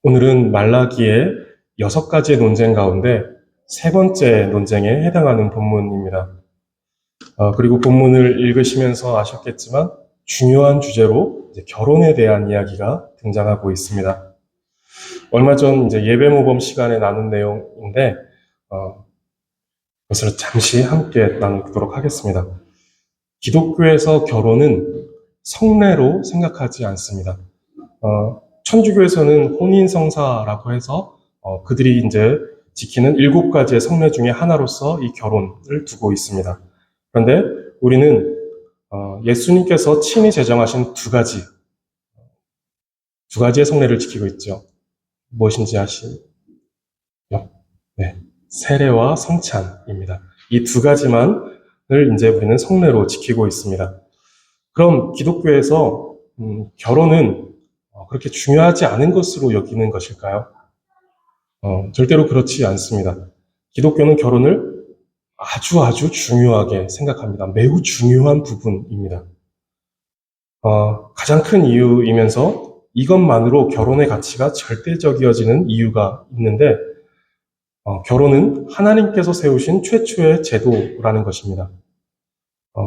오늘은 말라기의 6가지의 논쟁 가운데 세 번째 논쟁에 해당하는 본문입니다. 그리고 본문을 읽으시면서 아셨겠지만 중요한 주제로 이제 결혼에 대한 이야기가 등장하고 있습니다. 얼마 전 이제 예배 모범 시간에 나눈 내용인데 그것을 잠시 함께 나누도록 하겠습니다. 기독교에서 결혼은 성례로 생각하지 않습니다. 천주교에서는 혼인성사라고 해서 그들이 이제 지키는 7가지의 성례 중에 하나로서 이 결혼을 두고 있습니다. 그런데 우리는 예수님께서 친히 제정하신 두 가지의 성례를 지키고 있죠. 무엇인지 아시죠? 네, 세례와 성찬입니다. 이 두 가지만을 이제 우리는 성례로 지키고 있습니다. 그럼 기독교에서 결혼은 그렇게 중요하지 않은 것으로 여기는 것일까요? 절대로 그렇지 않습니다. 기독교는 결혼을 아주 중요하게 생각합니다. 매우 중요한 부분입니다. 가장 큰 이유이면서 이것만으로 결혼의 가치가 절대적이어지는 이유가 있는데 결혼은 하나님께서 세우신 최초의 제도라는 것입니다.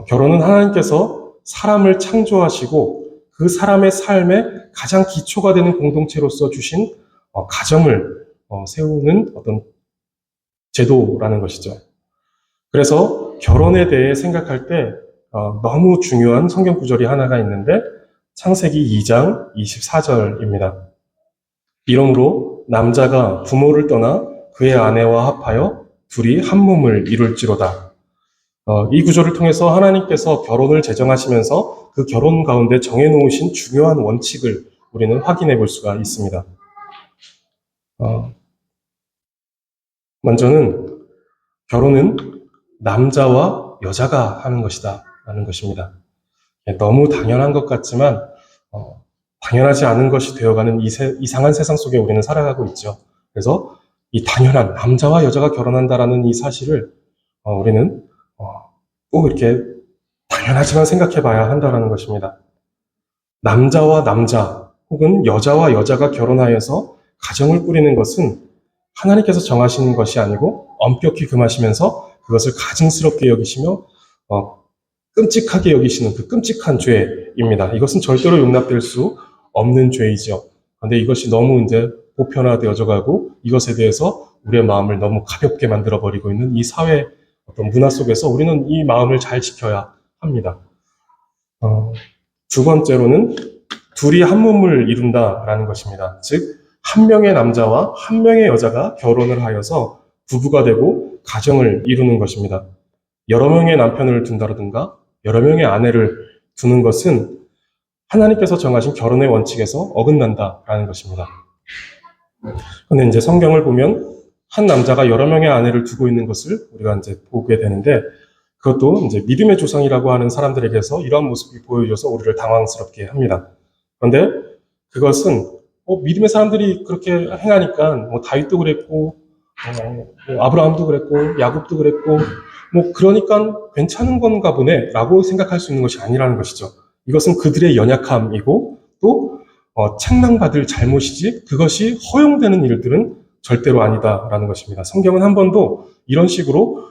결혼은 하나님께서 사람을 창조하시고 그 사람의 삶의 가장 기초가 되는 공동체로서 주신 가정을 세우는 어떤 제도라는 것이죠. 그래서 결혼에 대해 생각할 때 너무 중요한 성경 구절이 하나가 있는데 창세기 2장 24절입니다. 이러므로 남자가 부모를 떠나 그의 아내와 합하여 둘이 한 몸을 이룰지로다. 이 구절을 통해서 하나님께서 결혼을 제정하시면서 그 결혼 가운데 정해놓으신 중요한 원칙을 우리는 확인해 볼 수가 있습니다. 먼저는 결혼은 남자와 여자가 하는 것이다 라는 것입니다. 너무 당연한 것 같지만 당연하지 않은 것이 되어가는 이상한 세상 속에 우리는 살아가고 있죠. 그래서 이 당연한 남자와 여자가 결혼한다라는 이 사실을 우리는 꼭 이렇게 당연하지만 생각해 봐야 한다는 것입니다. 남자와 남자 혹은 여자와 여자가 결혼하여서 가정을 꾸리는 것은 하나님께서 정하시는 것이 아니고 엄격히 금하시면서 그것을 가증스럽게 여기시며 끔찍하게 여기시는 그 끔찍한 죄입니다. 이것은 절대로 용납될 수 없는 죄이죠. 그런데 이것이 너무 이제 보편화되어져 가고 이것에 대해서 우리의 마음을 너무 가볍게 만들어버리고 있는 이 사회 어떤 문화 속에서 우리는 이 마음을 잘 지켜야 합니다. 두 번째로는 둘이 한 몸을 이룬다라는 것입니다. 즉, 한 명의 남자와 한 명의 여자가 결혼을 하여서 부부가 되고 가정을 이루는 것입니다. 여러 명의 남편을 둔다든가 여러 명의 아내를 두는 것은 하나님께서 정하신 결혼의 원칙에서 어긋난다라는 것입니다. 그런데 이제 성경을 보면 한 남자가 여러 명의 아내를 두고 있는 것을 우리가 이제 보게 되는데 그것도 이제 믿음의 조상이라고 하는 사람들에게서 이러한 모습이 보여져서 우리를 당황스럽게 합니다. 그런데 그것은 믿음의 사람들이 그렇게 행하니까 다윗도 그랬고 아브라함도 그랬고 야곱도 그랬고 그러니까 괜찮은 건가 보네라고 생각할 수 있는 것이 아니라는 것이죠. 이것은 그들의 연약함이고 또 책망받을 잘못이지 그것이 허용되는 일들은 절대로 아니다라는 것입니다. 성경은 한 번도 이런 식으로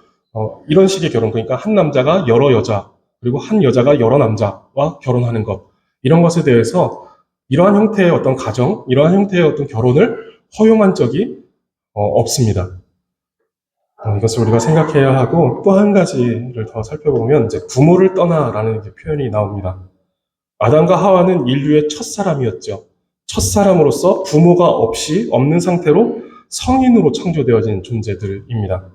이런 식의 결혼, 그러니까 한 남자가 여러 여자 그리고 한 여자가 여러 남자와 결혼하는 것, 이런 것에 대해서 이러한 형태의 어떤 가정, 이러한 형태의 어떤 결혼을 허용한 적이 없습니다. 이것을 우리가 생각해야 하고 또 한 가지를 더 살펴보면 이제 부모를 떠나라는 표현이 나옵니다. 아담과 하와는 인류의 첫사람이었죠. 첫사람으로서 부모가 없는 상태로 성인으로 창조되어진 존재들입니다.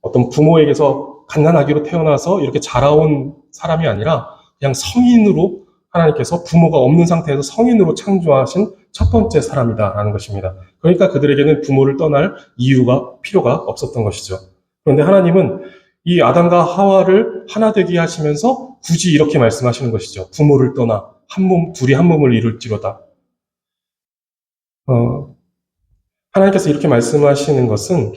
어떤 부모에게서 갓난아기로 태어나서 이렇게 자라온 사람이 아니라 그냥 성인으로 하나님께서 부모가 없는 상태에서 성인으로 창조하신 첫 번째 사람이다라는 것입니다. 그러니까 그들에게는 부모를 떠날 필요가 없었던 것이죠. 그런데 하나님은 이 아담과 하와를 하나 되게 하시면서 굳이 이렇게 말씀하시는 것이죠. 부모를 떠나 둘이 한 몸을 이룰지로다. 하나님께서 이렇게 말씀하시는 것은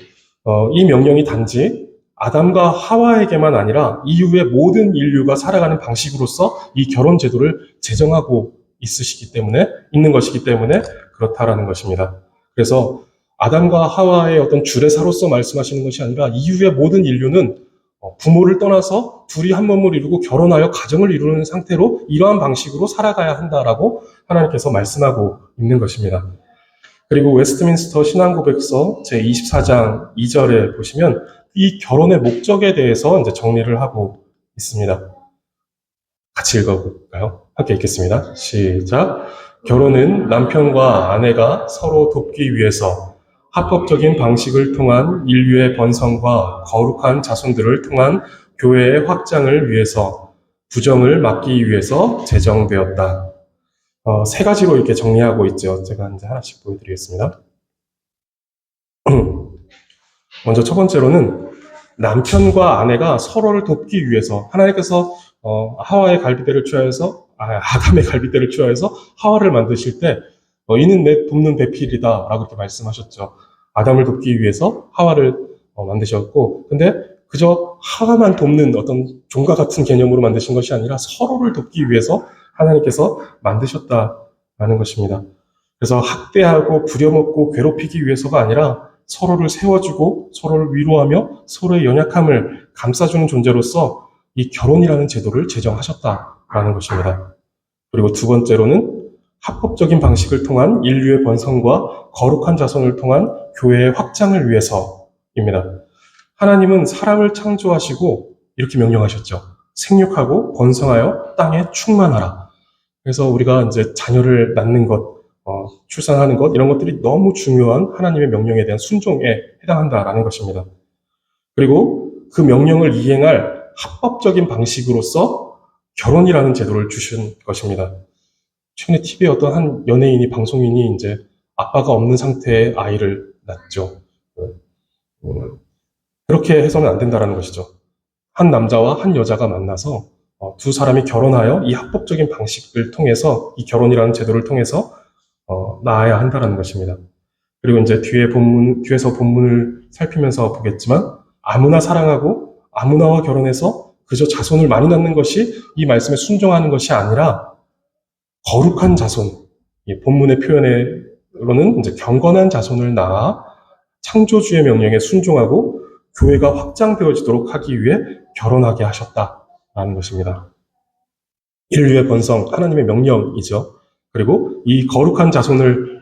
이 명령이 단지 아담과 하와에게만 아니라 이후의 모든 인류가 살아가는 방식으로서 이 결혼 제도를 제정하고 있는 것이기 때문에 그렇다라는 것입니다. 그래서 아담과 하와의 어떤 주례사로서 말씀하시는 것이 아니라 이후의 모든 인류는 부모를 떠나서 둘이 한 몸을 이루고 결혼하여 가정을 이루는 상태로 이러한 방식으로 살아가야 한다라고 하나님께서 말씀하고 있는 것입니다. 그리고 웨스트민스터 신앙고백서 제24장 2절에 보시면 이 결혼의 목적에 대해서 이제 정리를 하고 있습니다. 같이 읽어볼까요? 함께 읽겠습니다. 시작. 결혼은 남편과 아내가 서로 돕기 위해서 합법적인 방식을 통한 인류의 번성과 거룩한 자손들을 통한 교회의 확장을 위해서 부정을 막기 위해서 제정되었다. 세 가지로 이렇게 정리하고 있죠. 제가 이제 하나씩 보여드리겠습니다. 먼저 첫 번째로는 남편과 아내가 서로를 돕기 위해서 하나님께서 하와의 갈빗대를 취하여서 아담의 갈빗대를 취하여서 하와를 만드실 때 이는 내 돕는 배필이다라고 이렇게 말씀하셨죠. 아담을 돕기 위해서 하와를 만드셨고, 근데 그저 하와만 돕는 어떤 종과 같은 개념으로 만드신 것이 아니라 서로를 돕기 위해서 하나님께서 만드셨다라는 것입니다. 그래서 학대하고 부려먹고 괴롭히기 위해서가 아니라 서로를 세워주고 서로를 위로하며 서로의 연약함을 감싸주는 존재로서 이 결혼이라는 제도를 제정하셨다라는 것입니다. 그리고 두 번째로는 합법적인 방식을 통한 인류의 번성과 거룩한 자손을 통한 교회의 확장을 위해서입니다. 하나님은 사람을 창조하시고 이렇게 명령하셨죠. 생육하고 번성하여 땅에 충만하라. 그래서 우리가 이제 자녀를 낳는 것, 출산하는 것, 이런 것들이 너무 중요한 하나님의 명령에 대한 순종에 해당한다라는 것입니다. 그리고 그 명령을 이행할 합법적인 방식으로서 결혼이라는 제도를 주신 것입니다. 최근에 TV에 어떤 한 연예인이, 방송인이 이제 아빠가 없는 상태의 아이를 낳죠. 그렇게 해서는 안 된다라는 것이죠. 한 남자와 한 여자가 만나서 두 사람이 결혼하여 이 합법적인 방식을 통해서 이 결혼이라는 제도를 통해서 낳아야 한다라는 것입니다. 그리고 이제 뒤에서 본문을 살피면서 보겠지만 아무나 사랑하고 아무나와 결혼해서 그저 자손을 많이 낳는 것이 이 말씀에 순종하는 것이 아니라 거룩한 자손, 본문의 표현으로는 이제 경건한 자손을 낳아 창조주의 명령에 순종하고 교회가 확장되어지도록 하기 위해 결혼하게 하셨다라는 것입니다. 인류의 번성, 하나님의 명령이죠. 그리고 이 거룩한 자손을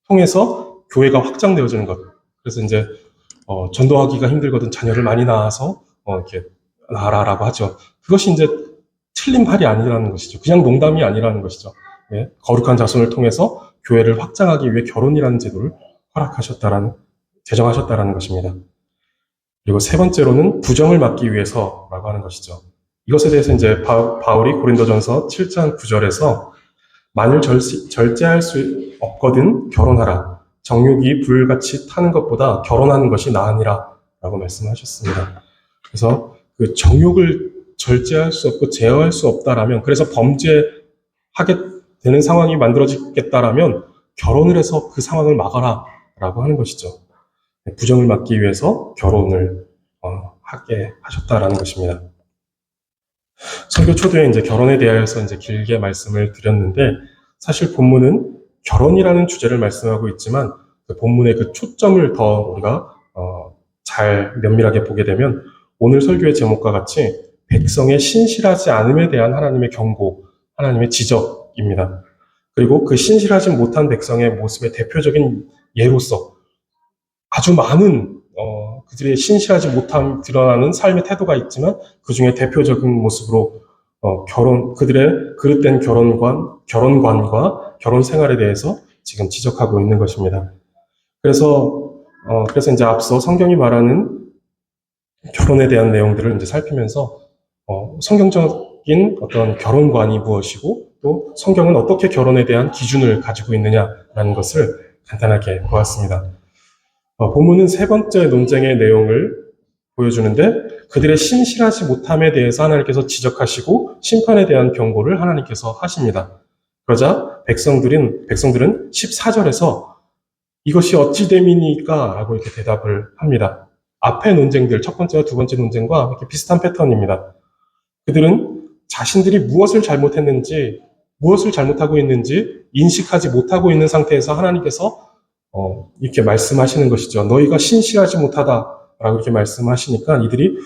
통해서 교회가 확장되어지는 것. 그래서 이제 전도하기가 힘들거든 자녀를 많이 낳아서 이렇게 낳아라라고 하죠. 그것이 이제 틀린 말이 아니라는 것이죠. 그냥 농담이 아니라는 것이죠. 예, 거룩한 자손을 통해서 교회를 확장하기 위해 결혼이라는 제도를 제정하셨다라는 것입니다. 그리고 세 번째로는 부정을 막기 위해서라고 하는 것이죠. 이것에 대해서 이제 바울이 고린도전서 7장 9절에서 만일 절제할 수 없거든 결혼하라. 정욕이 불같이 타는 것보다 결혼하는 것이 나으니라 라고 말씀하셨습니다. 그래서 그 정욕을 절제할 수 없고 제어할 수 없다라면, 그래서 범죄하게 되는 상황이 만들어지겠다라면 결혼을 해서 그 상황을 막아라 라고 하는 것이죠. 부정을 막기 위해서 결혼을 하게 하셨다라는 것입니다. 설교 초두에 이제 결혼에 대해서 이제 길게 말씀을 드렸는데, 사실 본문은 결혼이라는 주제를 말씀하고 있지만 그 본문의 그 초점을 더 우리가 잘 면밀하게 보게 되면 오늘 설교의 제목과 같이 백성의 신실하지 않음에 대한 하나님의 경고, 하나님의 지적입니다. 그리고 그 신실하지 못한 백성의 모습의 대표적인 예로서 아주 많은 그들의 신실하지 못함 드러나는 삶의 태도가 있지만 그 중에 대표적인 모습으로 그들의 그릇된 결혼관과 결혼 생활에 대해서 지금 지적하고 있는 것입니다. 그래서 이제 앞서 성경이 말하는 결혼에 대한 내용들을 이제 살피면서 성경적인 어떤 결혼관이 무엇이고 또 성경은 어떻게 결혼에 대한 기준을 가지고 있느냐라는 것을 간단하게 보았습니다. 본문은 세 번째 논쟁의 내용을 보여주는데 그들의 신실하지 못함에 대해서 하나님께서 지적하시고 심판에 대한 경고를 하나님께서 하십니다. 그러자 백성들은 14절에서 이것이 어찌 됨이니까 라고 이렇게 대답을 합니다. 앞의 논쟁들, 첫 번째와 두 번째 논쟁과 이렇게 비슷한 패턴입니다. 그들은 자신들이 무엇을 잘못했는지 무엇을 잘못하고 있는지 인식하지 못하고 있는 상태에서 하나님께서 이렇게 말씀하시는 것이죠. 너희가 신실하지 못하다라고 이렇게 말씀하시니까 이들이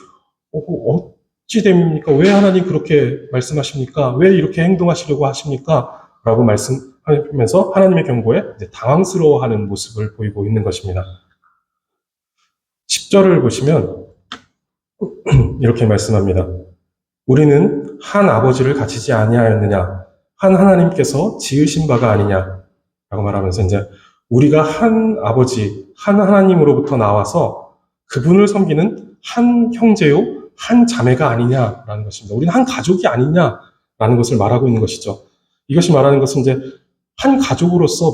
어찌 됩니까? 왜 하나님 그렇게 말씀하십니까? 왜 이렇게 행동하시려고 하십니까? 라고 말씀하면서 하나님의 경고에 당황스러워하는 모습을 보이고 있는 것입니다. 10절을 보시면 이렇게 말씀합니다. 우리는 한 아버지를 가지지 아니하였느냐? 한 하나님께서 지으신 바가 아니냐? 라고 말하면서 이제 우리가 한 아버지, 한 하나님으로부터 나와서 그분을 섬기는 한 형제요, 한 자매가 아니냐라는 것입니다. 우리는 한 가족이 아니냐라는 것을 말하고 있는 것이죠. 이것이 말하는 것은 이제 한 가족으로서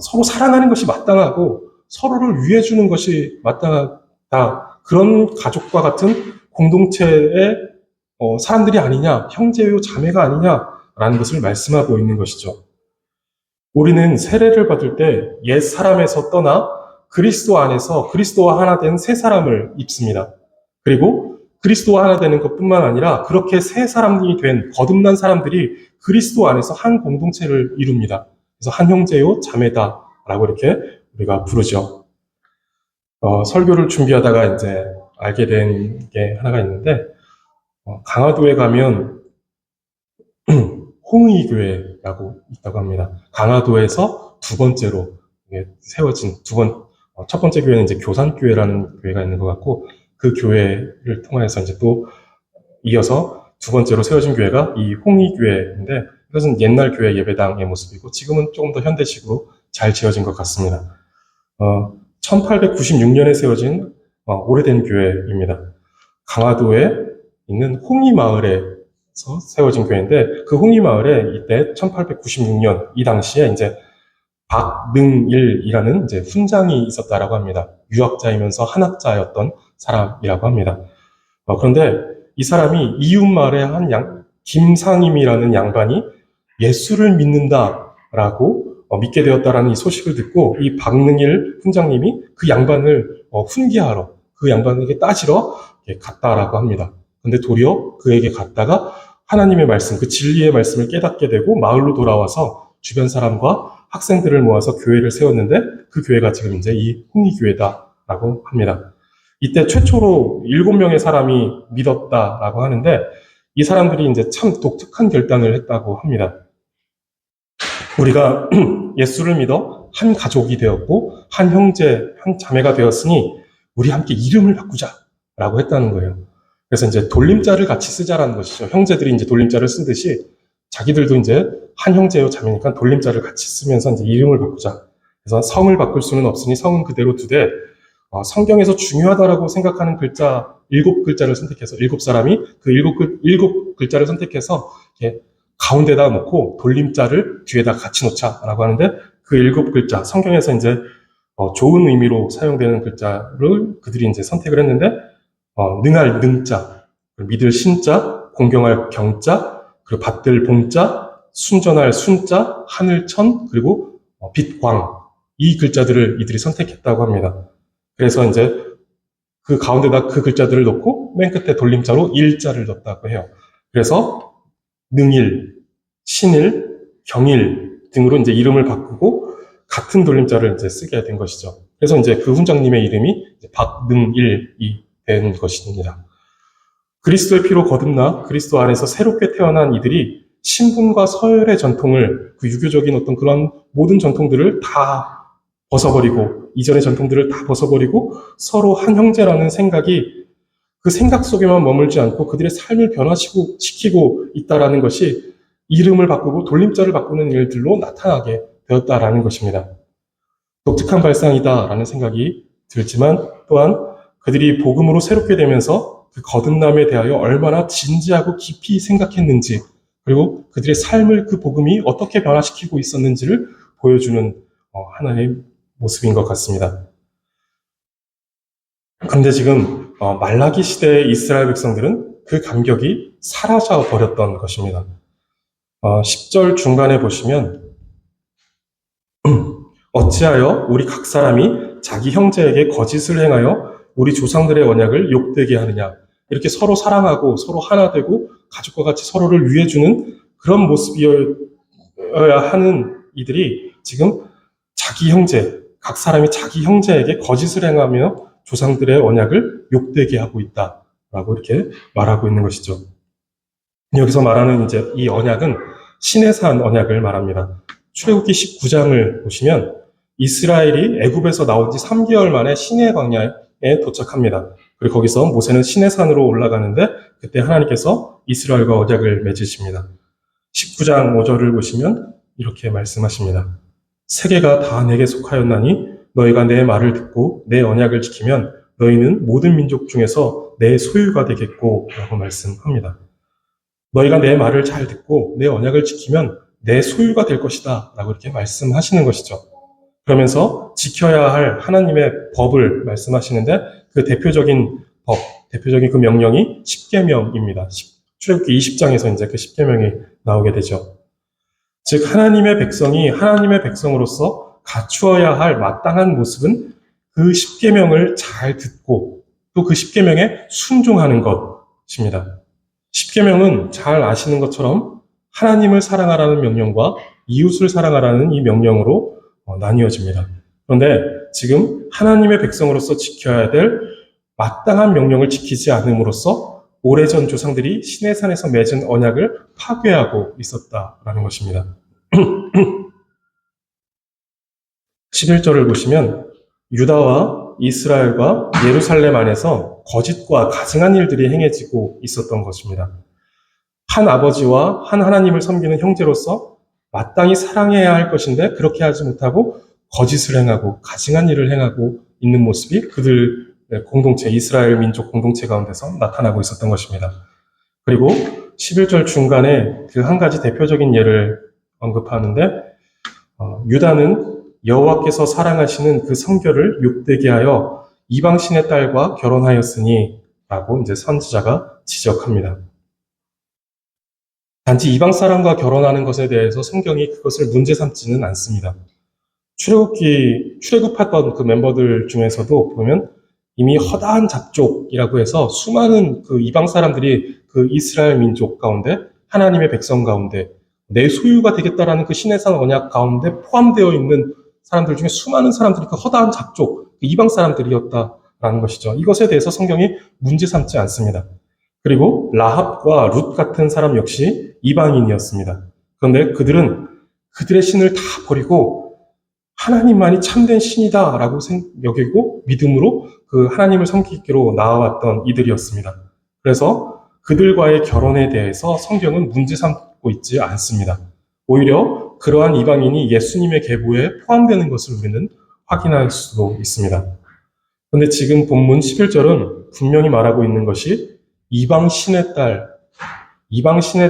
서로 사랑하는 것이 마땅하고 서로를 위해주는 것이 마땅하다. 그런 가족과 같은 공동체의 사람들이 아니냐, 형제요, 자매가 아니냐라는 것을 말씀하고 있는 것이죠. 우리는 세례를 받을 때 옛 사람에서 떠나 그리스도 안에서 그리스도와 하나 된 새 사람을 입습니다. 그리고 그리스도와 하나 되는 것뿐만 아니라 그렇게 새 사람이 된 거듭난 사람들이 그리스도 안에서 한 공동체를 이룹니다. 그래서 한 형제요 자매다라고 이렇게 우리가 부르죠. 설교를 준비하다가 이제 알게 된 게 하나가 있는데 강화도에 가면 홍의교회라고 있다고 합니다. 강화도에서 두 번째로 세워진 첫 번째 교회는 이제 교산교회라는 교회가 있는 것 같고 그 교회를 통해서 이제 또 이어서 두 번째로 세워진 교회가 이 홍의교회인데 이것은 옛날 교회 예배당의 모습이고 지금은 조금 더 현대식으로 잘 지어진 것 같습니다. 1896년에 세워진 오래된 교회입니다. 강화도에 있는 홍의마을에서 세워진 교회인데 그 홍의마을에 이때 1896년 이 당시에 이제 박능일이라는 이제 훈장이 있었다라고 합니다. 유학자이면서 한학자였던 사람이라고 합니다. 그런데 이 사람이 이웃마을의 한 김상임이라는 양반이 예수를 믿는다라고 믿게 되었다라는 이 소식을 듣고 이 박능일 훈장님이 그 양반을 훈계하러 그 양반에게 따지러 갔다라고 합니다. 근데 도리어 그에게 갔다가 하나님의 말씀, 그 진리의 말씀을 깨닫게 되고 마을로 돌아와서 주변 사람과 학생들을 모아서 교회를 세웠는데 그 교회가 지금 이제 이 홍의교회다라고 합니다. 이때 최초로 7명의 사람이 믿었다라고 하는데 이 사람들이 이제 참 독특한 결단을 했다고 합니다. 우리가 예수를 믿어 한 가족이 되었고 한 형제, 한 자매가 되었으니 우리 함께 이름을 바꾸자라고 했다는 거예요. 그래서 이제 돌림자를 같이 쓰자라는 것이죠. 형제들이 이제 돌림자를 쓰듯이 자기들도 이제 한 형제요 자매니까 돌림자를 같이 쓰면서 이제 이름을 바꾸자. 그래서 성을 바꿀 수는 없으니 성은 그대로 두되 성경에서 중요하다라고 생각하는 글자 7글자를 선택해서 7사람이 그 7글자를 선택해서 이렇게 가운데다 놓고 돌림자를 뒤에다 같이 놓자라고 하는데 그 7글자 성경에서 이제 좋은 의미로 사용되는 글자를 그들이 이제 선택을 했는데 능할 능자, 믿을 신자, 공경할 경자, 그리고 받들 봉자, 순전할 순자, 하늘천, 그리고 빛광 이 글자들을 이들이 선택했다고 합니다. 그래서 이제 그 가운데다 그 글자들을 놓고 맨 끝에 돌림자로 일자를 넣었다고 해요. 그래서 능일, 신일, 경일 등으로 이제 이름을 바꾸고 같은 돌림자를 이제 쓰게 된 것이죠. 그래서 이제 그 훈장님의 이름이 박능일이 된 것입니다. 그리스도의 피로 거듭나 그리스도 안에서 새롭게 태어난 이들이 신분과 서열의 전통을 그 유교적인 어떤 그런 모든 전통들을 다 벗어버리고 이전의 전통들을 다 벗어버리고 서로 한 형제라는 생각이 그 생각 속에만 머물지 않고 그들의 삶을 변화시키고 있다라는 것이 이름을 바꾸고 돌림자를 바꾸는 일들로 나타나게 되었다라는 것입니다. 독특한 발상이다라는 생각이 들지만 또한 그들이 복음으로 새롭게 되면서 그 거듭남에 대하여 얼마나 진지하고 깊이 생각했는지 그리고 그들의 삶을 그 복음이 어떻게 변화시키고 있었는지를 보여주는 하나의 모습인 것 같습니다. 그런데 지금 말라기 시대의 이스라엘 백성들은 그 감격이 사라져 버렸던 것입니다. 10절 중간에 보시면 어찌하여 우리 각 사람이 자기 형제에게 거짓을 행하여 우리 조상들의 언약을 욕되게 하느냐. 이렇게 서로 사랑하고 서로 하나 되고 가족과 같이 서로를 위해주는 그런 모습이어야 지켜야 하는 이들이 지금 자기 형제, 각 사람이 자기 형제에게 거짓을 행하며 조상들의 언약을 욕되게 하고 있다라고 이렇게 말하고 있는 것이죠. 여기서 말하는 이제 이 언약은 시내산 언약을 말합니다. 출애굽기 19장을 보시면 이스라엘이 애굽에서 나온 지 3개월 만에 시내 광야에 도착합니다. 그리고 거기서 모세는 시내산으로 올라가는데 그때 하나님께서 이스라엘과 언약을 맺으십니다. 19장 5절을 보시면 이렇게 말씀하십니다. 세계가 다 내게 속하였나니 너희가 내 말을 듣고 내 언약을 지키면 너희는 모든 민족 중에서 내 소유가 되겠고 라고 말씀합니다. 너희가 내 말을 잘 듣고 내 언약을 지키면 내 소유가 될 것이다 라고 이렇게 말씀하시는 것이죠. 그러면서 지켜야 할 하나님의 법을 말씀하시는데 그 대표적인 법, 대표적인 그 명령이 십계명입니다. 출애굽기 20장에서 이제 그 십계명이 나오게 되죠. 즉 하나님의 백성이 하나님의 백성으로서 갖추어야 할 마땅한 모습은 그 십계명을 잘 듣고 또 그 십계명에 순종하는 것입니다. 십계명은 잘 아시는 것처럼 하나님을 사랑하라는 명령과 이웃을 사랑하라는 이 명령으로 나뉘어집니다. 그런데 지금 하나님의 백성으로서 지켜야 될 마땅한 명령을 지키지 않음으로써 오래전 조상들이 시내산에서 맺은 언약을 파괴하고 있었다라는 것입니다. 11절을 보시면 유다와 이스라엘과 예루살렘 안에서 거짓과 가증한 일들이 행해지고 있었던 것입니다. 한 아버지와 한 하나님을 섬기는 형제로서 마땅히 사랑해야 할 것인데 그렇게 하지 못하고 거짓을 행하고 가증한 일을 행하고 있는 모습이 그들 공동체, 이스라엘 민족 공동체 가운데서 나타나고 있었던 것입니다. 그리고 11절 중간에 그 한 가지 대표적인 예를 언급하는데 유다는 여호와께서 사랑하시는 그 성결을 욕되게 하여 이방신의 딸과 결혼하였으니 라고 이제 선지자가 지적합니다. 단지 이방 사람과 결혼하는 것에 대해서 성경이 그것을 문제 삼지는 않습니다. 출애굽했던 그 멤버들 중에서도 보면 이미 허다한 잡족이라고 해서 수많은 그 이방 사람들이 그 이스라엘 민족 가운데 하나님의 백성 가운데 내 소유가 되겠다라는 그 시내산 언약 가운데 포함되어 있는 사람들 중에 수많은 사람들이 그 허다한 잡족, 그 이방 사람들이었다라는 것이죠. 이것에 대해서 성경이 문제 삼지 않습니다. 그리고 라합과 룻 같은 사람 역시 이방인이었습니다. 그런데 그들은 그들의 신을 다 버리고 하나님만이 참된 신이다라고 여기고 믿음으로 그 하나님을 섬기기로 나아왔던 이들이었습니다. 그래서 그들과의 결혼에 대해서 성경은 문제 삼고 있지 않습니다. 오히려 그러한 이방인이 예수님의 계보에 포함되는 것을 우리는 확인할 수도 있습니다. 그런데 지금 본문 11절은 분명히 말하고 있는 것이 이방 신의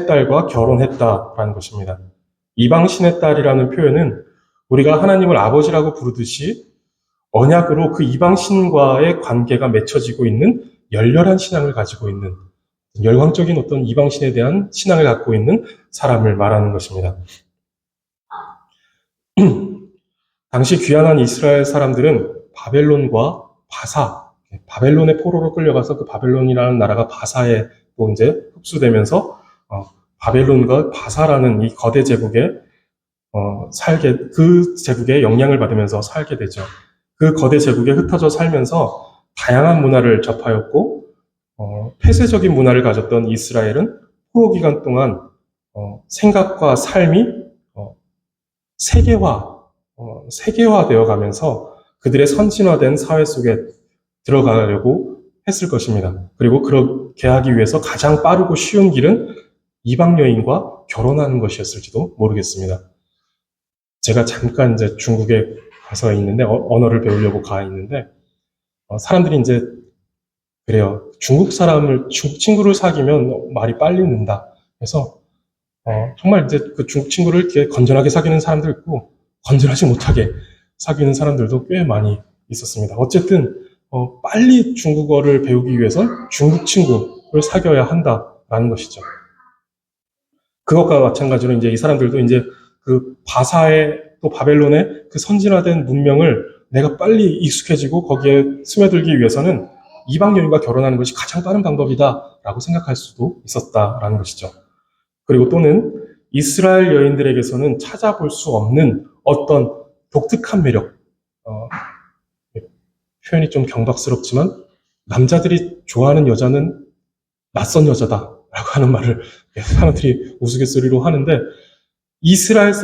딸과 결혼했다라는 것입니다. 이방 신의 딸이라는 표현은 우리가 하나님을 아버지라고 부르듯이 언약으로 그 이방 신과의 관계가 맺혀지고 있는 열렬한 신앙을 가지고 있는 열광적인 어떤 이방 신에 대한 신앙을 갖고 있는 사람을 말하는 것입니다. 당시 귀환한 이스라엘 사람들은 바벨론과 바벨론의 포로로 끌려가서 그 바벨론이라는 나라가 바사에 또 이제 흡수되면서 바벨론과 바사라는 이 거대 제국에 그 제국의 영향을 받으면서 살게 되죠. 그 거대 제국에 흩어져 살면서 다양한 문화를 접하였고 폐쇄적인 문화를 가졌던 이스라엘은 포로 기간 동안 생각과 삶이 세계화되어 가면서 그들의 선진화된 사회 속에 들어가려고 했을 것입니다. 그리고 그렇게 하기 위해서 가장 빠르고 쉬운 길은 이방 여인과 결혼하는 것이었을지도 모르겠습니다. 제가 잠깐 이제 중국에 가서 있는데 언어를 배우려고 가 있는데 사람들이 이제 그래요. 중국 친구를 사귀면 말이 빨리 는다. 그래서 정말 이제 그 중국 친구를 이렇게 건전하게 사귀는 사람도 있고 건전하지 못하게 사귀는 사람들도 꽤 많이 있었습니다. 어쨌든 빨리 중국어를 배우기 위해선 중국 친구를 사귀어야 한다라는 것이죠. 그것과 마찬가지로 이제 이 사람들도 이제 그 바사의 또 바벨론의 그 선진화된 문명을 내가 빨리 익숙해지고 거기에 스며들기 위해서는 이방 여인과 결혼하는 것이 가장 빠른 방법이다라고 생각할 수도 있었다라는 것이죠. 그리고 또는 이스라엘 여인들에게서는 찾아볼 수 없는 어떤 독특한 매력, 어, 표현이 좀 경박스럽지만 남자들이 좋아하는 여자는 낯선 여자다라고 하는 말을 사람들이 우스갯소리로 하는데 이스라엘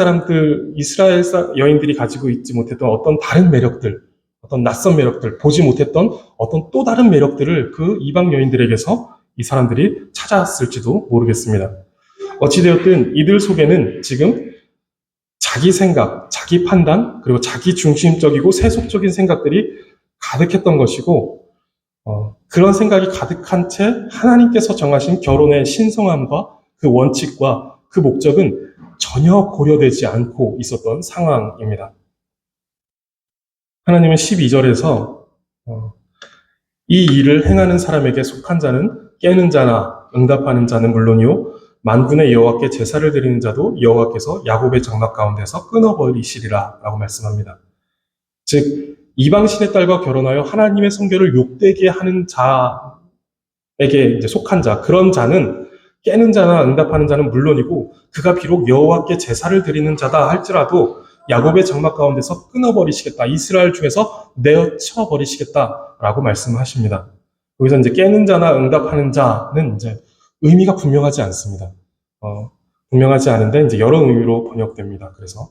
여인들이 가지고 있지 못했던 어떤 다른 매력들, 어떤 낯선 매력들, 보지 못했던 어떤 또 다른 매력들을 그 이방 여인들에게서 이 사람들이 찾아왔을지도 모르겠습니다. 어찌되었든 이들 속에는 지금 자기 생각, 자기 판단, 그리고 자기 중심적이고 세속적인 생각들이 가득했던 것이고, 그런 생각이 가득한 채 하나님께서 정하신 결혼의 신성함과 그 원칙과 그 목적은 전혀 고려되지 않고 있었던 상황입니다. 하나님은 12절에서 이 일을 행하는 사람에게 속한 자는 깨는 자나 응답하는 자는 물론이요 만군의 여호와께 제사를 드리는 자도 여호와께서 야곱의 장막 가운데서 끊어버리시리라 라고 말씀합니다. 즉 이방신의 딸과 결혼하여 하나님의 성결을 욕되게 하는 자에게 이제 속한 자, 그런 자는 깨는 자나 응답하는 자는 물론이고 그가 비록 여호와께 제사를 드리는 자다 할지라도 야곱의 장막 가운데서 끊어버리시겠다. 이스라엘 중에서 내어쳐 버리시겠다라고 말씀하십니다. 여기서 이제 깨는 자나 응답하는 자는 이제 의미가 분명하지 않습니다. 분명하지 않은데 이제 여러 의미로 번역됩니다. 그래서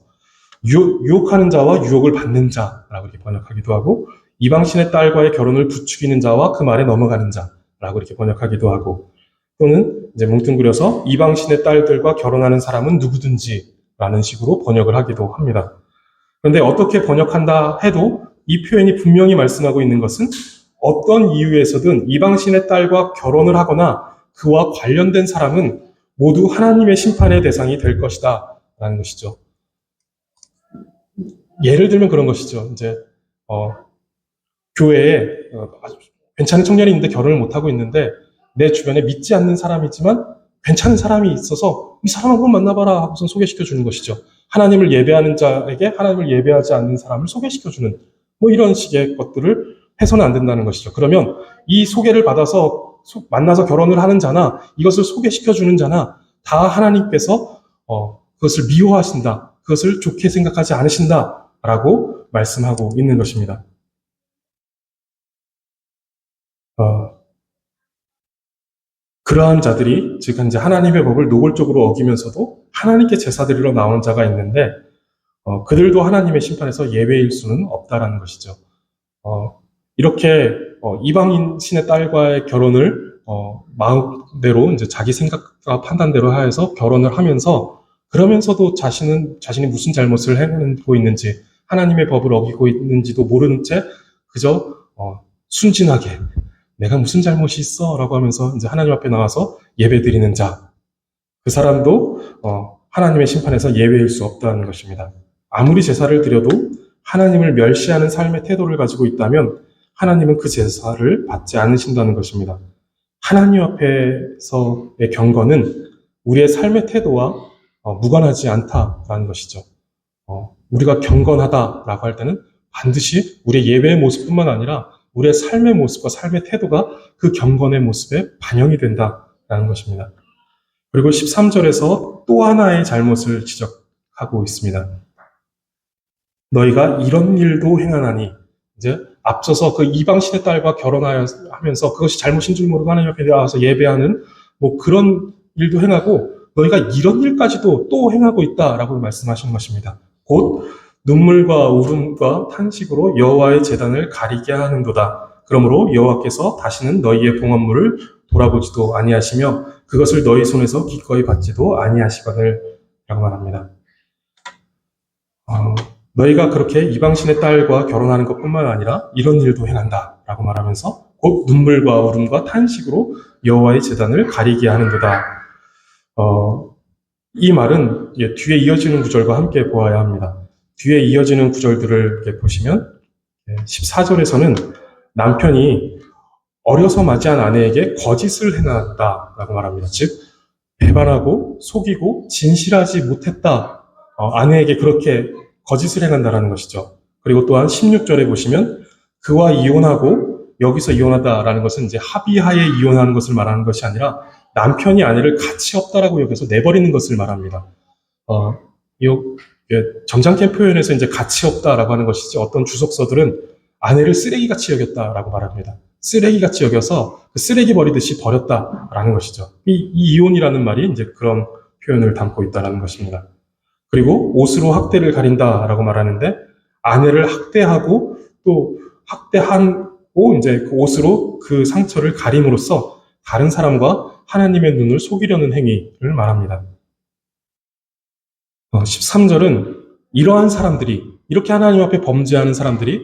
유혹하는 자와 유혹을 받는 자라고 이렇게 번역하기도 하고 이방신의 딸과의 결혼을 부추기는 자와 그 말에 넘어가는 자라고 이렇게 번역하기도 하고 또는 이제 뭉뚱그려서 이방신의 딸들과 결혼하는 사람은 누구든지라는 식으로 번역을 하기도 합니다. 그런데 어떻게 번역한다 해도 이 표현이 분명히 말씀하고 있는 것은 어떤 이유에서든 이방신의 딸과 결혼을 하거나 그와 관련된 사람은 모두 하나님의 심판의 대상이 될 것이다 라는 것이죠. 예를 들면 그런 것이죠. 이제 교회에 괜찮은 청년이 있는데 결혼을 못하고 있는데 내 주변에 믿지 않는 사람이지만 괜찮은 사람이 있어서 이 사람 한번 만나봐라 하고서 소개시켜 주는 것이죠. 하나님을 예배하는 자에게 하나님을 예배하지 않는 사람을 소개시켜 주는 뭐 이런 식의 것들을 해서는 안 된다는 것이죠. 그러면 이 소개를 받아서 만나서 결혼을 하는 자나 이것을 소개시켜 주는 자나 다 하나님께서 그것을 미워하신다. 그것을 좋게 생각하지 않으신다라고 말씀하고 있는 것입니다. 그러한 자들이 즉 이제 하나님의 법을 노골적으로 어기면서도 하나님께 제사드리러 나오는 자가 있는데 그들도 하나님의 심판에서 예외일 수는 없다라는 것이죠. 이렇게 이방인 신의 딸과의 결혼을 마음대로 이제 자기 생각과 판단대로 하여서 결혼을 하면서 그러면서도 자신이 무슨 잘못을 행하고 있는지 하나님의 법을 어기고 있는지도 모르는 채 그저 순진하게 내가 무슨 잘못이 있어? 라고 하면서 이제 하나님 앞에 나와서 예배 드리는 자. 그 사람도, 하나님의 심판에서 예외일 수 없다는 것입니다. 아무리 제사를 드려도 하나님을 멸시하는 삶의 태도를 가지고 있다면 하나님은 그 제사를 받지 않으신다는 것입니다. 하나님 앞에서의 경건은 우리의 삶의 태도와 무관하지 않다라는 것이죠. 우리가 경건하다라고 할 때는 반드시 우리의 예배의 모습뿐만 아니라 우리의 삶의 모습과 삶의 태도가 그 경건의 모습에 반영이 된다라는 것입니다. 그리고 13절에서 또 하나의 잘못을 지적하고 있습니다. 너희가 이런 일도 행하나니 이제 앞서서 그 이방신의 딸과 결혼하면서 그것이 잘못인 줄 모르고 하나님 앞에 나와서 예배하는 뭐 그런 일도 행하고 너희가 이런 일까지도 또 행하고 있다라고 말씀하시는 것입니다. 곧 눈물과 울음과 탄식으로 여호와의 제단을 가리게 하는도다. 그러므로 여호와께서 다시는 너희의 봉헌물을 돌아보지도 아니하시며 그것을 너희 손에서 기꺼이 받지도 아니하시거늘 라고 말합니다. 너희가 그렇게 이방신의 딸과 결혼하는 것뿐만 아니라 이런 일도 행한다 라고 말하면서 곧 눈물과 울음과 탄식으로 여호와의 제단을 가리게 하는도다. 이 말은 뒤에 이어지는 구절과 함께 보아야 합니다. 뒤에 이어지는 구절들을 이렇게 보시면 14절에서는 남편이 어려서 맞이한 아내에게 거짓을 행한다라고 말합니다. 즉 배반하고 속이고 진실하지 못했다. 아내에게 그렇게 거짓을 행한다라는 것이죠. 그리고 또한 16절에 보시면 그와 이혼하고 여기서 이혼하다라는 것은 이제 합의하에 이혼하는 것을 말하는 것이 아니라 남편이 아내를 가치 없다라고 여기서 내버리는 것을 말합니다. 어, 점잖게 표현해서 이제 가치 없다라고 하는 것이지 어떤 주석서들은 아내를 쓰레기같이 여겼다라고 말합니다. 쓰레기같이 여겨서 그 쓰레기 버리듯이 버렸다라는 것이죠. 이 이혼이라는 말이 이제 그런 표현을 담고 있다라는 것입니다. 그리고 옷으로 학대를 가린다라고 말하는데 아내를 학대하고 또 학대하고 이제 그 옷으로 그 상처를 가림으로써 다른 사람과 하나님의 눈을 속이려는 행위를 말합니다. 13절은 이러한 사람들이, 이렇게 하나님 앞에 범죄하는 사람들이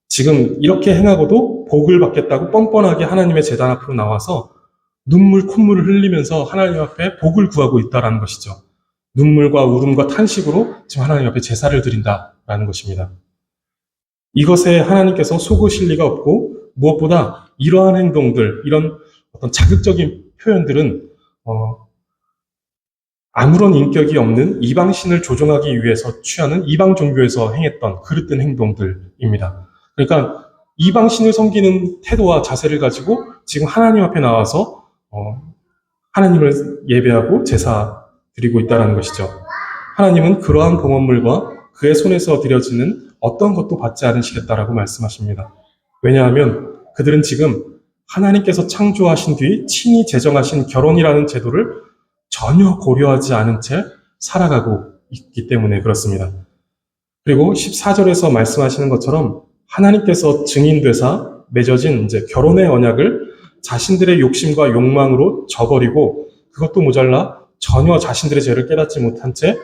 지금 이렇게 행하고도 복을 받겠다고 뻔뻔하게 하나님의 제단 앞으로 나와서 눈물, 콧물을 흘리면서 하나님 앞에 복을 구하고 있다라는 것이죠. 눈물과 울음과 탄식으로 지금 하나님 앞에 제사를 드린다라는 것입니다. 이것에 하나님께서 속으실 리가 없고 무엇보다 이러한 행동들, 이런 어떤 자극적인 표현들은 아무런 인격이 없는 이방신을 조종하기 위해서 취하는 이방 종교에서 행했던 그릇된 행동들입니다. 그러니까 이방신을 섬기는 태도와 자세를 가지고 지금 하나님 앞에 나와서 하나님을 예배하고 제사 드리고 있다는 것이죠. 하나님은 그러한 봉헌물과 그의 손에서 드려지는 어떤 것도 받지 않으시겠다라고 말씀하십니다. 왜냐하면 그들은 지금 하나님께서 창조하신 뒤 친히 제정하신 결혼이라는 제도를 전혀 고려하지 않은 채 살아가고 있기 때문에 그렇습니다. 그리고 14절에서 말씀하시는 것처럼 하나님께서 증인되사 맺어진 이제 결혼의 언약을 자신들의 욕심과 욕망으로 저버리고 그것도 모자라 전혀 자신들의 죄를 깨닫지 못한 채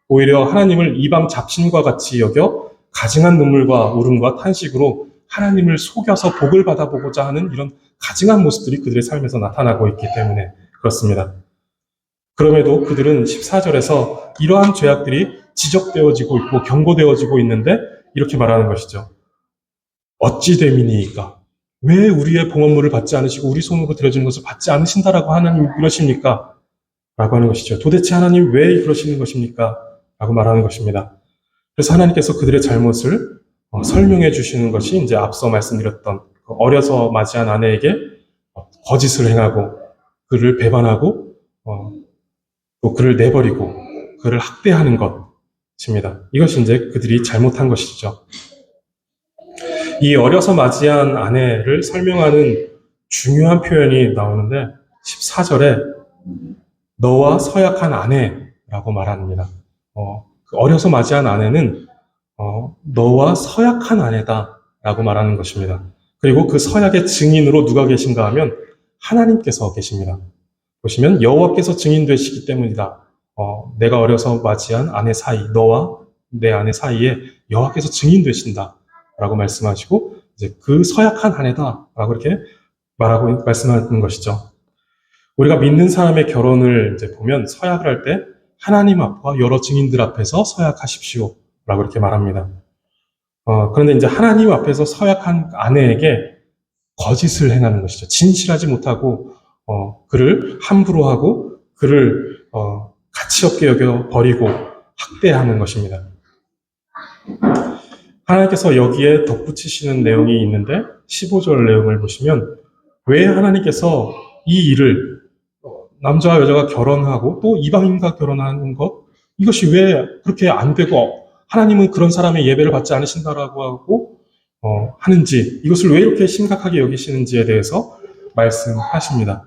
오히려 하나님을 이방 잡신과 같이 여겨 가증한 눈물과 울음과 탄식으로 하나님을 속여서 복을 받아보고자 하는 이런 가증한 모습들이 그들의 삶에서 나타나고 있기 때문에 그렇습니다. 그럼에도 그들은 14절에서 이러한 죄악들이 지적되어지고 있고 경고되어지고 있는데 이렇게 말하는 것이죠. 어찌 됨이니이까? 왜 우리의 봉헌물을 받지 않으시고 우리 손으로 드려지는 것을 받지 않으신다라고 하나님 이러십니까? 라고 하는 것이죠. 도대체 하나님 왜 그러시는 것입니까? 라고 말하는 것입니다. 그래서 하나님께서 그들의 잘못을 설명해 주시는 것이 이제 앞서 말씀드렸던 어려서 맞이한 아내에게 거짓을 행하고 그를 배반하고 또 그를 내버리고 그를 학대하는 것입니다. 이것이 이제 그들이 잘못한 것이죠. 이 어려서 맞이한 아내를 설명하는 중요한 표현이 나오는데 14절에 너와 서약한 아내라고 말합니다. 어려서 맞이한 아내는 너와 서약한 아내다라고 말하는 것입니다. 그리고 그 서약의 증인으로 누가 계신가 하면 하나님께서 계십니다. 보시면 여호와께서 증인 되시기 때문이다. 내가 어려서 맞이한 아내 사이, 너와 내 아내 사이에 여호와께서 증인 되신다라고 말씀하시고 이제 그 서약한 아내다라고 이렇게 말하고 말씀하는 것이죠. 우리가 믿는 사람의 결혼을 이제 보면 서약을 할 때 하나님 앞과 여러 증인들 앞에서 서약하십시오라고 이렇게 말합니다. 그런데 이제 하나님 앞에서 서약한 아내에게 거짓을 행하는 것이죠. 진실하지 못하고 그를 함부로 하고 그를 가치 없게 여겨 버리고 학대하는 것입니다. 하나님께서 여기에 덧붙이시는 내용이 있는데 15절 내용을 보시면 왜 하나님께서 이 일을 남자와 여자가 결혼하고 또 이방인과 결혼하는 것 이것이 왜 그렇게 안 되고 하나님은 그런 사람의 예배를 받지 않으신다라고 하고 하는지 이것을 왜 이렇게 심각하게 여기시는지에 대해서 말씀하십니다.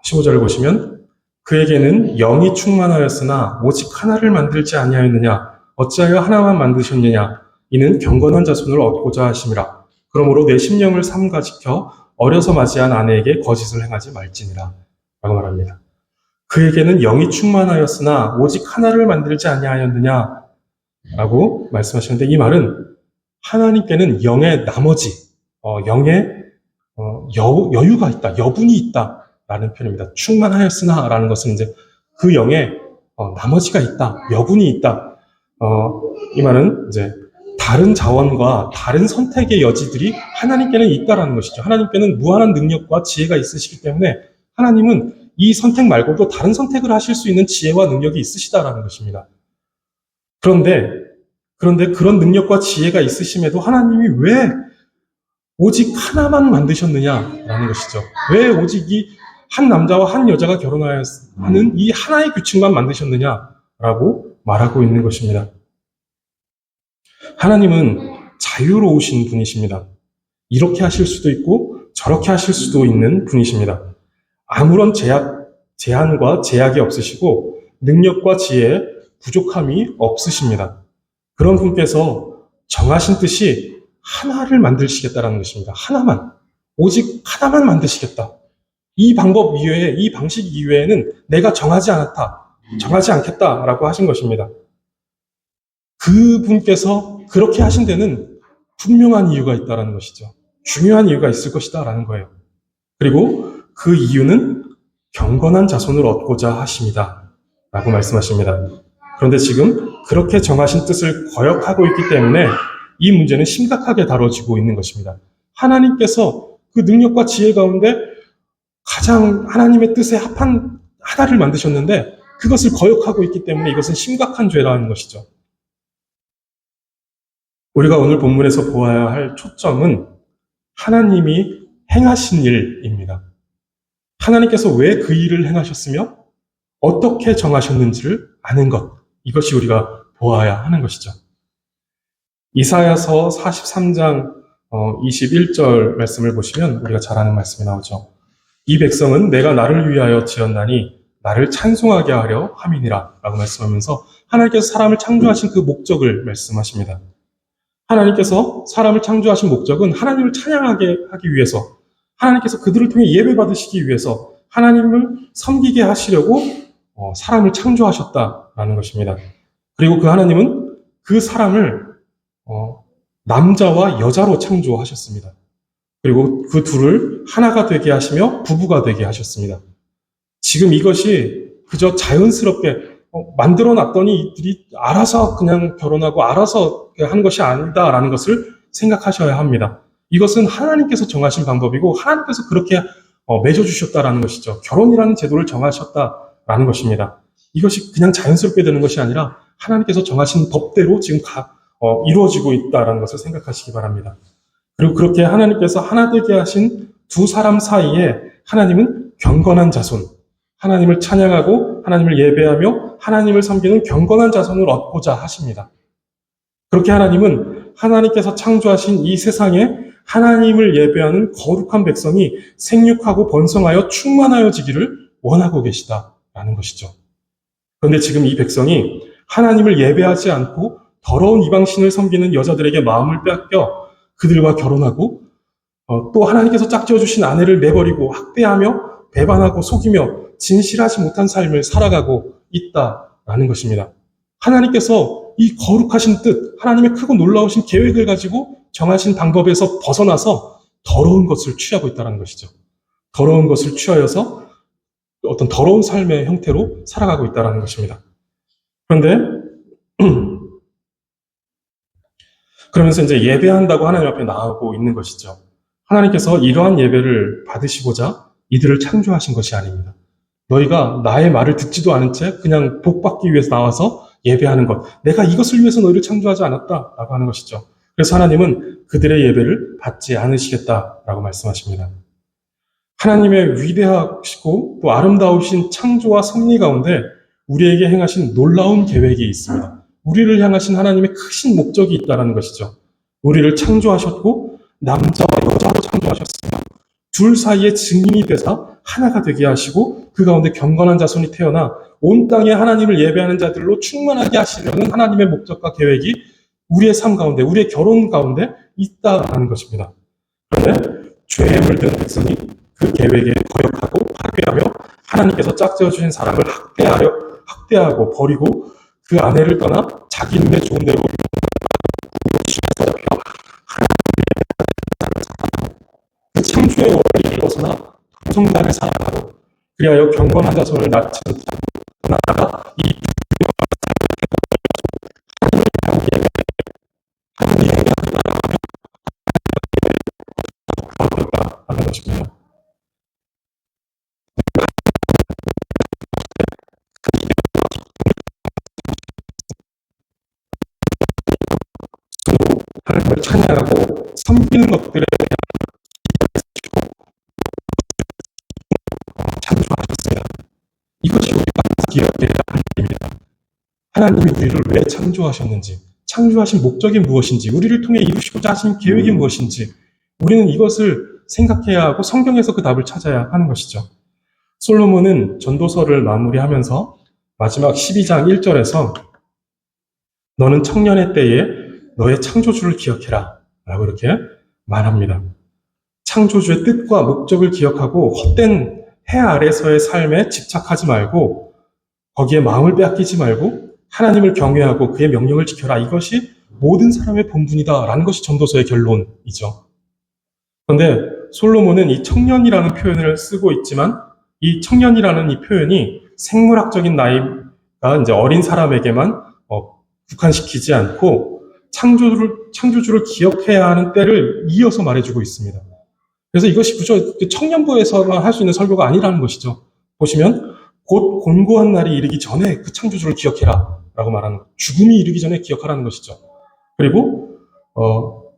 15절을 보시면 그에게는 영이 충만하였으나 오직 하나를 만들지 아니하였느냐 어찌하여 하나만 만드셨느냐 이는 경건한 자손을 얻고자 하심이라. 그러므로 내 심령을 삼가지켜 어려서 맞이한 아내에게 거짓을 행하지 말지니라 라고 말합니다. 그에게는 영이 충만하였으나 오직 하나를 만들지 아니하였느냐 라고 말씀하시는데 이 말은 하나님께는 영의 나머지 영의 여유가 있다, 여분이 있다 라는 표현입니다. 충만하였으나 라는 것은 이제 그 영에 나머지가 있다, 여분이 있다. 이 말은 이제 다른 자원과 다른 선택의 여지들이 하나님께는 있다라는 것이죠. 하나님께는 무한한 능력과 지혜가 있으시기 때문에 하나님은 이 선택 말고도 다른 선택을 하실 수 있는 지혜와 능력이 있으시다라는 것입니다. 그런데 그런 능력과 지혜가 있으심에도 하나님이 왜 오직 하나만 만드셨느냐라는 것이죠. 왜 오직 이 한 남자와 한 여자가 결혼하는 이 하나의 규칙만 만드셨느냐라고 말하고 있는 것입니다. 하나님은 자유로우신 분이십니다. 이렇게 하실 수도 있고 저렇게 하실 수도 있는 분이십니다. 아무런 제한과 제약이 없으시고 능력과 지혜에 부족함이 없으십니다. 그런 분께서 정하신 뜻이 하나를 만드시겠다라는 것입니다. 하나만, 오직 하나만 만드시겠다. 이 방법 이외에, 이 방식 이외에는 내가 정하지 않겠다라고 하신 것입니다. 그분께서 그렇게 하신 데는 분명한 이유가 있다라는 것이죠. 중요한 이유가 있을 것이다라는 거예요. 그리고 그 이유는 경건한 자손을 얻고자 하십니다. 라고 말씀하십니다. 그런데 지금 그렇게 정하신 뜻을 거역하고 있기 때문에 이 문제는 심각하게 다뤄지고 있는 것입니다. 하나님께서 그 능력과 지혜 가운데 가장 하나님의 뜻에 합한 하나를 만드셨는데 그것을 거역하고 있기 때문에 이것은 심각한 죄라는 것이죠. 우리가 오늘 본문에서 보아야 할 초점은 하나님이 행하신 일입니다. 하나님께서 왜 그 일을 행하셨으며 어떻게 정하셨는지를 아는 것, 이것이 우리가 보아야 하는 것이죠. 이사야서 43장 21절 말씀을 보시면 우리가 잘 아는 말씀이 나오죠. 이 백성은 내가 나를 위하여 지었나니 나를 찬송하게 하려 함이니라 라고 말씀하면서 하나님께서 사람을 창조하신 그 목적을 말씀하십니다. 하나님께서 사람을 창조하신 목적은 하나님을 찬양하게 하기 위해서, 하나님께서 그들을 통해 예배받으시기 위해서 하나님을 섬기게 하시려고 사람을 창조하셨다라는 것입니다. 그리고 그 하나님은 그 사람을 남자와 여자로 창조하셨습니다. 그리고 그 둘을 하나가 되게 하시며 부부가 되게 하셨습니다. 지금 이것이 그저 자연스럽게 만들어 놨더니 이들이 알아서 그냥 결혼하고 알아서 한 것이 아니다라는 것을 생각하셔야 합니다. 이것은 하나님께서 정하신 방법이고 하나님께서 그렇게 맺어주셨다라는 것이죠. 결혼이라는 제도를 정하셨다라는 것입니다. 이것이 그냥 자연스럽게 되는 것이 아니라 하나님께서 정하신 법대로 지금 이루어지고 있다라는 것을 생각하시기 바랍니다. 그리고 그렇게 하나님께서 하나 되게 하신 두 사람 사이에 하나님은 경건한 자손, 하나님을 찬양하고 하나님을 예배하며 하나님을 섬기는 경건한 자손을 얻고자 하십니다. 그렇게 하나님은 하나님께서 창조하신 이 세상에 하나님을 예배하는 거룩한 백성이 생육하고 번성하여 충만하여지기를 원하고 계시다라는 것이죠. 그런데 지금 이 백성이 하나님을 예배하지 않고 더러운 이방신을 섬기는 여자들에게 마음을 빼앗겨 그들과 결혼하고 또 하나님께서 짝지어 주신 아내를 내버리고 학대하며 배반하고 속이며 진실하지 못한 삶을 살아가고 있다라는 것입니다. 하나님께서 이 거룩하신 뜻, 하나님의 크고 놀라우신 계획을 가지고 정하신 방법에서 벗어나서 더러운 것을 취하고 있다는 것이죠. 더러운 것을 취하여서 어떤 더러운 삶의 형태로 살아가고 있다는 것입니다. 그런데 그러면서 이제 예배한다고 하나님 앞에 나오고 있는 것이죠. 하나님께서 이러한 예배를 받으시고자 이들을 창조하신 것이 아닙니다. 너희가 나의 말을 듣지도 않은 채 그냥 복받기 위해서 나와서 예배하는 것. 내가 이것을 위해서 너희를 창조하지 않았다라고 하는 것이죠. 그래서 하나님은 그들의 예배를 받지 않으시겠다라고 말씀하십니다. 하나님의 위대하시고 또 아름다우신 창조와 섭리 가운데 우리에게 행하신 놀라운 계획이 있습니다. 우리를 향하신 하나님의 크신 목적이 있다는 것이죠. 우리를 창조하셨고 남자와 여자로 창조하셨으며 둘 사이의 증인이 되사 하나가 되게 하시고 그 가운데 경건한 자손이 태어나 온 땅에 하나님을 예배하는 자들로 충만하게 하시려는 하나님의 목적과 계획이 우리의 삶 가운데, 우리의 결혼 가운데 있다는 것입니다. 그런데 죄에 물든 백성이 그 계획에 거역하고 파괴하며 하나님께서 짝지어 주신 사람을 학대하고 버리고 그 아내를 떠나 자기 눈에 좋은 대로 그 창조의 원리를 벗어나 동성단을 사랑하고 그리하여 경건한 자손을 낳지 못하고 나아가 이 하나님의 하는 것입니다. 하나님을 찬양하고 섬기는 것들에 하나님이 우리를 왜 창조하셨는지, 창조하신 목적이 무엇인지, 우리를 통해 이루시고자 하신 계획이 무엇인지 우리는 이것을 생각해야 하고 성경에서 그 답을 찾아야 하는 것이죠. 솔로몬은 전도서를 마무리하면서 마지막 12장 1절에서 너는 청년의 때에 너의 창조주를 기억해라 라고 이렇게 말합니다. 창조주의 뜻과 목적을 기억하고 헛된 해 아래서의 삶에 집착하지 말고 거기에 마음을 빼앗기지 말고 하나님을 경외하고 그의 명령을 지켜라. 이것이 모든 사람의 본분이다 라는 것이 전도서의 결론이죠. 그런데 솔로몬은 이 청년이라는 표현을 쓰고 있지만 이 청년이라는 이 표현이 생물학적인 나이가 이제 어린 사람에게만 국한시키지 않고 창조주를 기억해야 하는 때를 이어서 말해주고 있습니다. 그래서 이것이 그저 청년부에서만 할 수 있는 설교가 아니라는 것이죠. 보시면 곧 곤고한 날이 이르기 전에 그 창조주를 기억해라 라고 말하는 것. 죽음이 이르기 전에 기억하라는 것이죠. 그리고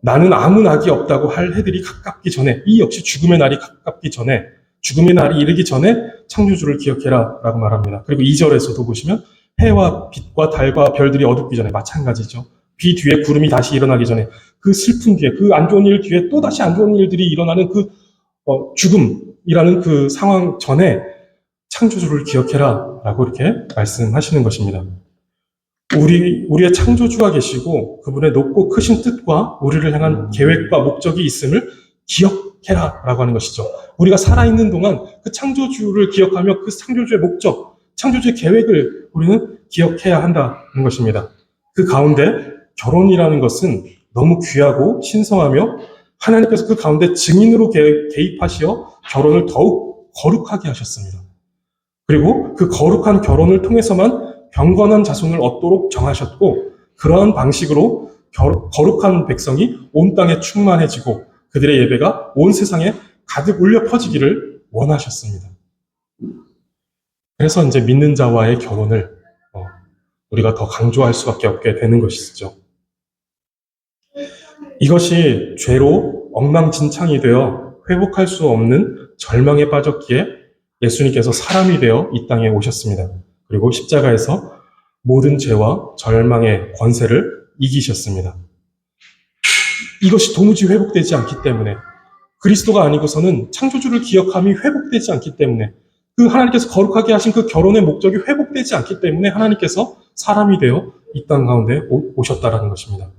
나는 아무 낙이 없다고 할 해들이 가깝기 전에, 이 역시 죽음의 날이 가깝기 전에, 죽음의 날이 이르기 전에 창조주를 기억해라 라고 말합니다. 그리고 2절에서도 보시면 해와 빛과 달과 별들이 어둡기 전에, 마찬가지죠. 비 뒤에 구름이 다시 일어나기 전에, 그 슬픔 뒤에, 그 안 좋은 일 뒤에 또 다시 안 좋은 일들이 일어나는 그 죽음이라는 그 상황 전에 창조주를 기억해라 라고 이렇게 말씀하시는 것입니다. 우리의 창조주가 계시고 그분의 높고 크신 뜻과 우리를 향한 계획과 목적이 있음을 기억해라 라고 하는 것이죠. 우리가 살아있는 동안 그 창조주를 기억하며 그 창조주의 목적, 창조주의 계획을 우리는 기억해야 한다는 것입니다. 그 가운데 결혼이라는 것은 너무 귀하고 신성하며 하나님께서 그 가운데 증인으로 개입하시어 결혼을 더욱 거룩하게 하셨습니다. 그리고 그 거룩한 결혼을 통해서만 경건한 자손을 얻도록 정하셨고 그러한 방식으로 거룩한 백성이 온 땅에 충만해지고 그들의 예배가 온 세상에 가득 울려 퍼지기를 원하셨습니다. 그래서 이제 믿는 자와의 결혼을 우리가 더 강조할 수밖에 없게 되는 것이죠. 이것이 죄로 엉망진창이 되어 회복할 수 없는 절망에 빠졌기에 예수님께서 사람이 되어 이 땅에 오셨습니다. 그리고 십자가에서 모든 죄와 절망의 권세를 이기셨습니다. 이것이 도무지 회복되지 않기 때문에 그리스도가 아니고서는 창조주를 기억함이 회복되지 않기 때문에 그 하나님께서 거룩하게 하신 그 결혼의 목적이 회복되지 않기 때문에 하나님께서 사람이 되어 이 땅 가운데 오셨다라는 것입니다.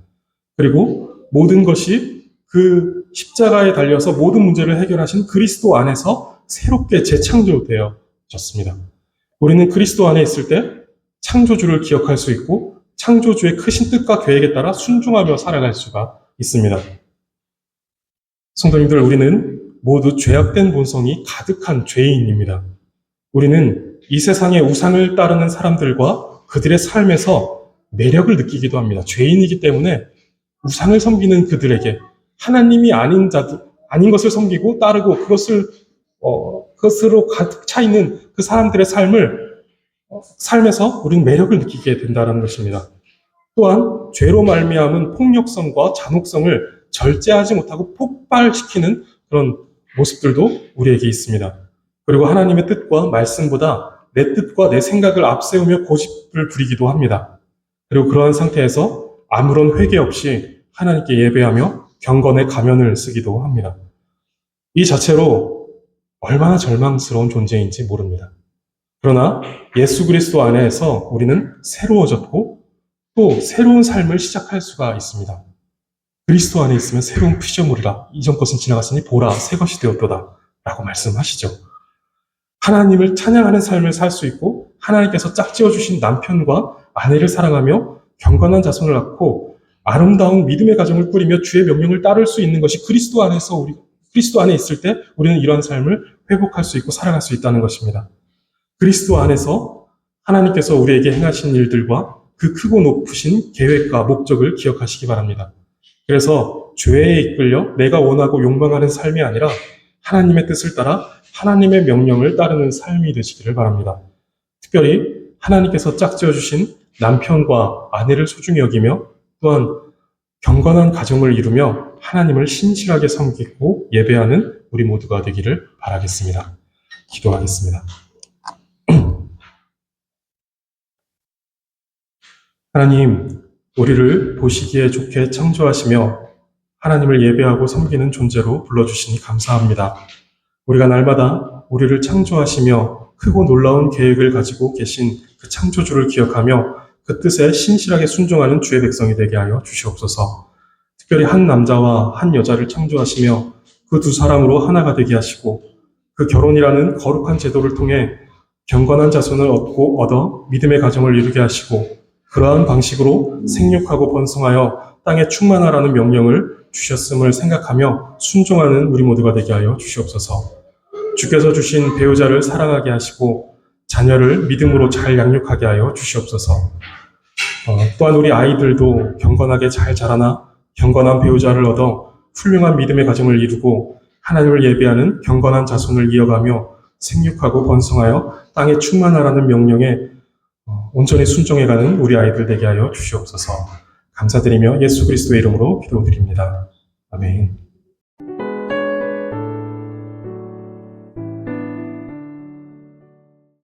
그리고 모든 것이 그 십자가에 달려서 모든 문제를 해결하신 그리스도 안에서 새롭게 재창조되어졌습니다. 우리는 그리스도 안에 있을 때 창조주를 기억할 수 있고 창조주의 크신 뜻과 계획에 따라 순종하며 살아갈 수가 있습니다. 성도님들, 우리는 모두 죄악된 본성이 가득한 죄인입니다. 우리는 이 세상의 우상을 따르는 사람들과 그들의 삶에서 매력을 느끼기도 합니다. 죄인이기 때문에 우상을 섬기는 그들에게 하나님이 아닌 것을 섬기고 따르고 그것으로 가득 차 있는 그 사람들의 삶에서 우리는 매력을 느끼게 된다는 것입니다. 또한 죄로 말미암은 폭력성과 잔혹성을 절제하지 못하고 폭발시키는 그런 모습들도 우리에게 있습니다. 그리고 하나님의 뜻과 말씀보다 내 뜻과 내 생각을 앞세우며 고집을 부리기도 합니다. 그리고 그러한 상태에서 아무런 회개 없이 하나님께 예배하며 경건의 가면을 쓰기도 합니다. 이 자체로 얼마나 절망스러운 존재인지 모릅니다. 그러나 예수 그리스도 안에서 우리는 새로워졌고 또 새로운 삶을 시작할 수가 있습니다. 그리스도 안에 있으면 새로운 피조물이라 이전 것은 지나갔으니 보라 새 것이 되었도다 라고 말씀하시죠. 하나님을 찬양하는 삶을 살 수 있고 하나님께서 짝지어 주신 남편과 아내를 사랑하며 경건한 자손을 낳고 아름다운 믿음의 가정을 꾸리며 주의 명령을 따를 수 있는 것이 그리스도 안에 있을 때 우리는 이러한 삶을 회복할 수 있고 살아갈 수 있다는 것입니다. 그리스도 안에서 하나님께서 우리에게 행하신 일들과 그 크고 높으신 계획과 목적을 기억하시기 바랍니다. 그래서 죄에 이끌려 내가 원하고 욕망하는 삶이 아니라 하나님의 뜻을 따라 하나님의 명령을 따르는 삶이 되시기를 바랍니다. 특별히 하나님께서 짝지어 주신 남편과 아내를 소중히 여기며 또한 경건한 가정을 이루며 하나님을 신실하게 섬기고 예배하는 우리 모두가 되기를 바라겠습니다. 기도하겠습니다. 하나님, 우리를 보시기에 좋게 창조하시며 하나님을 예배하고 섬기는 존재로 불러주시니 감사합니다. 우리가 날마다 우리를 창조하시며 크고 놀라운 계획을 가지고 계신 그 창조주를 기억하며 그 뜻에 신실하게 순종하는 주의 백성이 되게 하여 주시옵소서. 특별히 한 남자와 한 여자를 창조하시며 그 두 사람으로 하나가 되게 하시고 그 결혼이라는 거룩한 제도를 통해 경건한 자손을 얻어 믿음의 가정을 이루게 하시고 그러한 방식으로 생육하고 번성하여 땅에 충만하라는 명령을 주셨음을 생각하며 순종하는 우리 모두가 되게 하여 주시옵소서. 주께서 주신 배우자를 사랑하게 하시고 자녀를 믿음으로 잘 양육하게 하여 주시옵소서. 또한 우리 아이들도 경건하게 잘 자라나 경건한 배우자를 얻어 훌륭한 믿음의 가정을 이루고 하나님을 예배하는 경건한 자손을 이어가며 생육하고 번성하여 땅에 충만하라는 명령에 온전히 순종해가는 우리 아이들 되게 하여 주시옵소서. 감사드리며 예수 그리스도의 이름으로 기도드립니다. 아멘.